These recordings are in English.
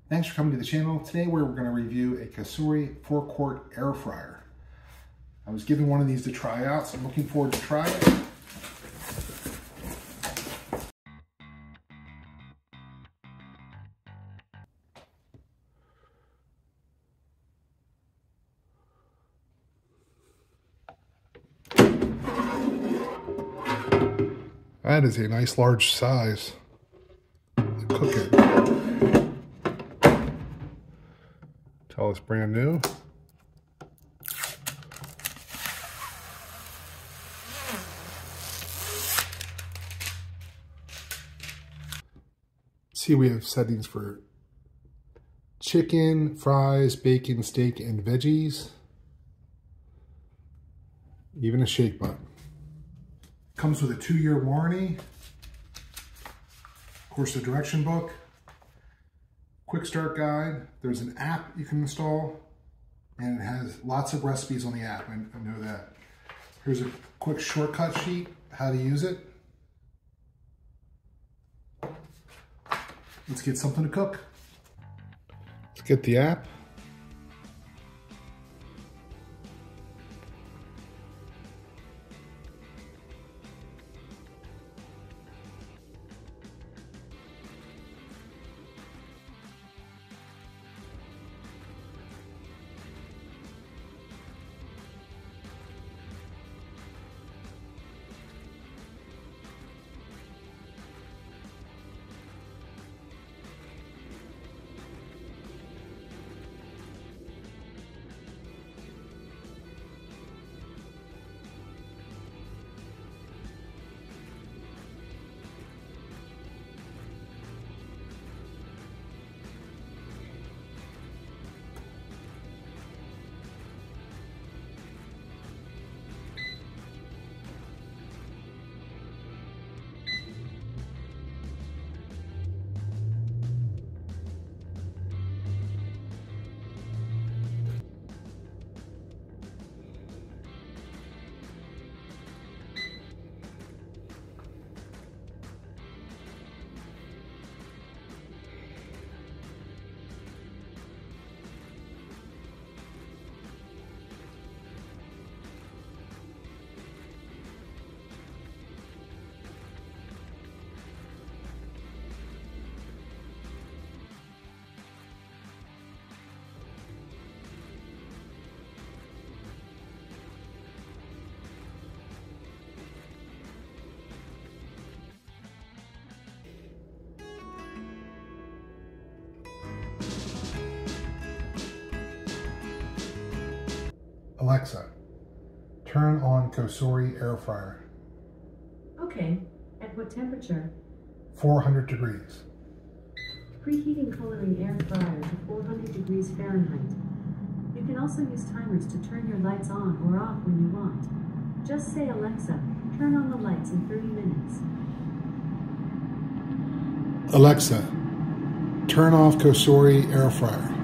Thanks for coming to the channel. Today we're going to review a Cosori 4-quart air fryer. I was given one of these to try out, so I'm looking forward to trying it. That is a nice large size to cook it. Tell it's brand new. See, we have settings for chicken, fries, bacon, steak, and veggies. Even a shake button. Comes with a 2-year warranty. Of course, the direction book. Quick start guide. There's an app you can install, and it has lots of recipes on the app. I know that. Here's a quick shortcut sheet, how to use it. Let's get something to cook. Let's get the app. Alexa, turn on Cosori air fryer. Okay. At what temperature? 400 degrees. Preheating coloring air fryer to 400 degrees Fahrenheit. You can also use timers to turn your lights on or off when you want. Just say, Alexa, turn on the lights in 30 minutes. Alexa, turn off Cosori air fryer.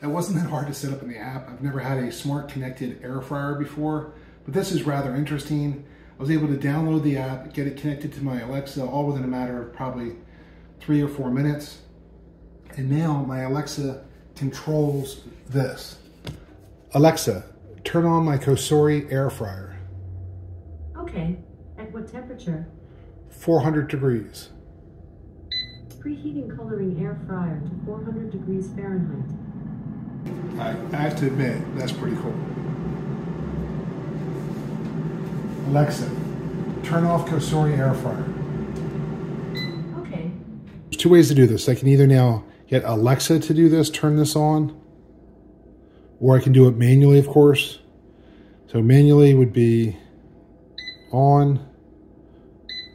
It wasn't that hard to set up in the app. I've never had a smart connected air fryer before, but this is rather interesting. I was able to download the app, get it connected to my Alexa, all within a matter of probably 3 or 4 minutes. And now my Alexa controls this. Alexa, turn on my Cosori air fryer. Okay. At what temperature? 400 degrees. Preheating coloring air fryer to 400 degrees Fahrenheit. I have to admit, that's pretty cool. Alexa, turn off Cosori air fryer. Okay. There's 2 ways to do this. I can either now get Alexa to do this, turn this on, or I can do it manually, of course. So manually would be on,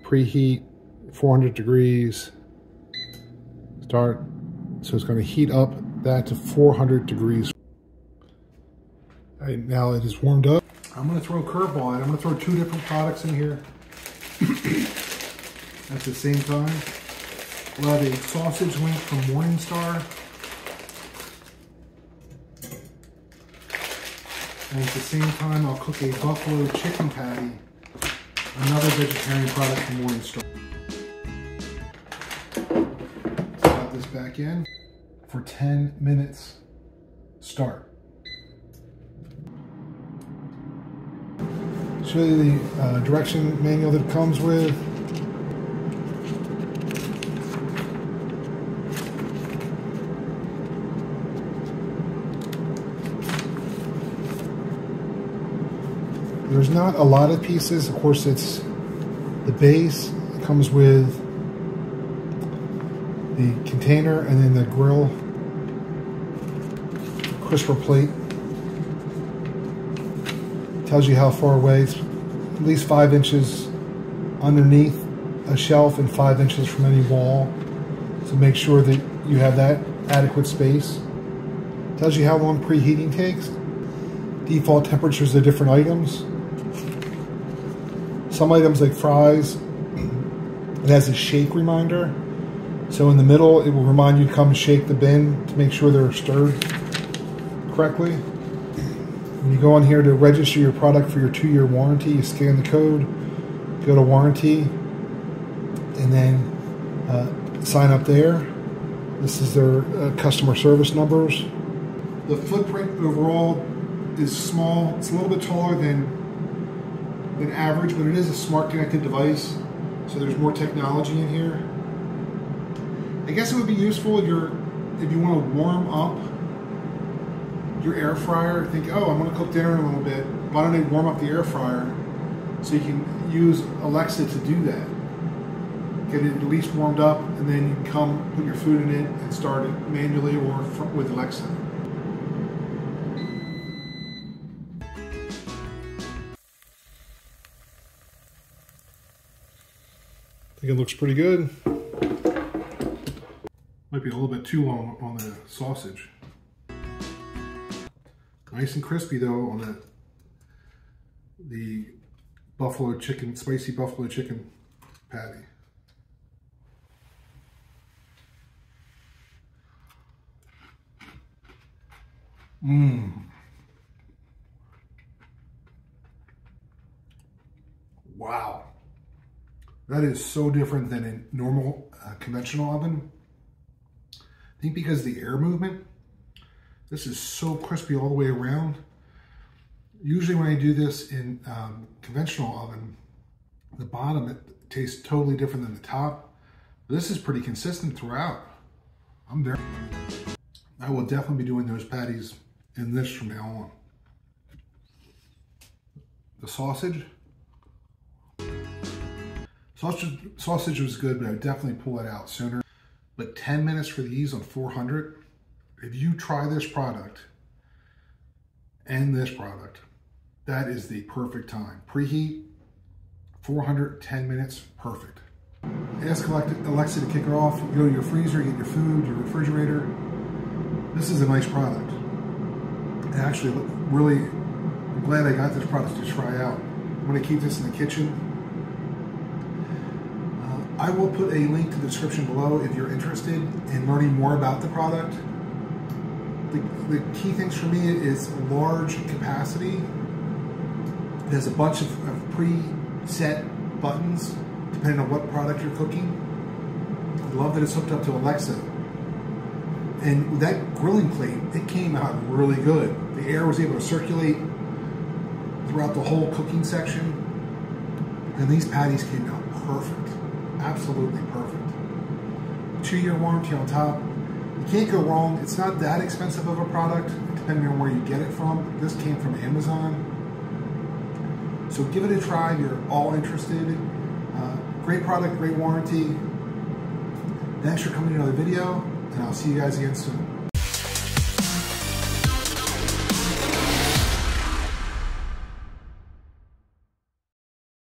preheat, 400 degrees, start. So it's going to heat up that to 400 degrees. All right, now it is warmed up. I'm going to throw a curveball in. I'm going to throw 2 different products in here at the same time. We'll have a sausage link from Morningstar. And at the same time, I'll cook a buffalo chicken patty, another vegetarian product from Morningstar. this back in for 10 minutes. Start. Show you the direction manual that it comes with. There's not a lot of pieces. Of course, it's the base. It comes with the container and then the grill crisper plate. Tells you how far away. It's at least 5 inches underneath a shelf and 5 inches from any wall. So make sure that you have that adequate space. Tells you how long preheating takes. Default temperatures of different items. Some items like fries, it has a shake reminder. So in the middle, it will remind you to come shake the bin to make sure they're stirred correctly. When you go on here to register your product for your 2-year warranty, you scan the code, go to warranty, and then sign up there. This is their customer service numbers. The footprint overall is small. It's a little bit taller than average, but it is a smart connected device, so there's more technology in here. I guess it would be useful if you want to warm up your air fryer. Think, oh, I'm going to cook dinner in a little bit. Why don't I warm up the air fryer? So you can use Alexa to do that. Get it at least warmed up, and then you can come put your food in it and start it manually or with Alexa. I think it looks pretty good. Might be a little bit too long on the sausage. Nice and crispy though on the buffalo chicken, spicy buffalo chicken patty. Mmm. Wow. That is so different than a normal conventional oven. I think because of the air movement, this is so crispy all the way around. Usually when I do this in conventional oven, the bottom, it tastes totally different than the top. But this is pretty consistent throughout. I will definitely be doing those patties in this from now on. The sausage. Sausage was good, but I would definitely pull it out sooner. But 10 minutes for these on 400, if you try this product and this product, that is the perfect time. Preheat, 400, 10 minutes, perfect. Ask Alexa to kick her off. You go to your freezer, get your food, your refrigerator. This is a nice product. And actually, really, I'm glad I got this product to try out. I'm going to keep this in the kitchen. I will put a link to the description below if you're interested in learning more about the product. The key things for me is large capacity. It has a bunch of preset buttons depending on what product you're cooking. I love that it's hooked up to Alexa. And with that grilling plate, it came out really good. The air was able to circulate throughout the whole cooking section. And these patties came out perfect. Absolutely perfect. 2-year warranty on top. You can't go wrong. It's not that expensive of a product, depending on where you get it from. This came from Amazon. So give it a try if you're all interested. Great product, great warranty. Thanks for coming to another video, and I'll see you guys again soon.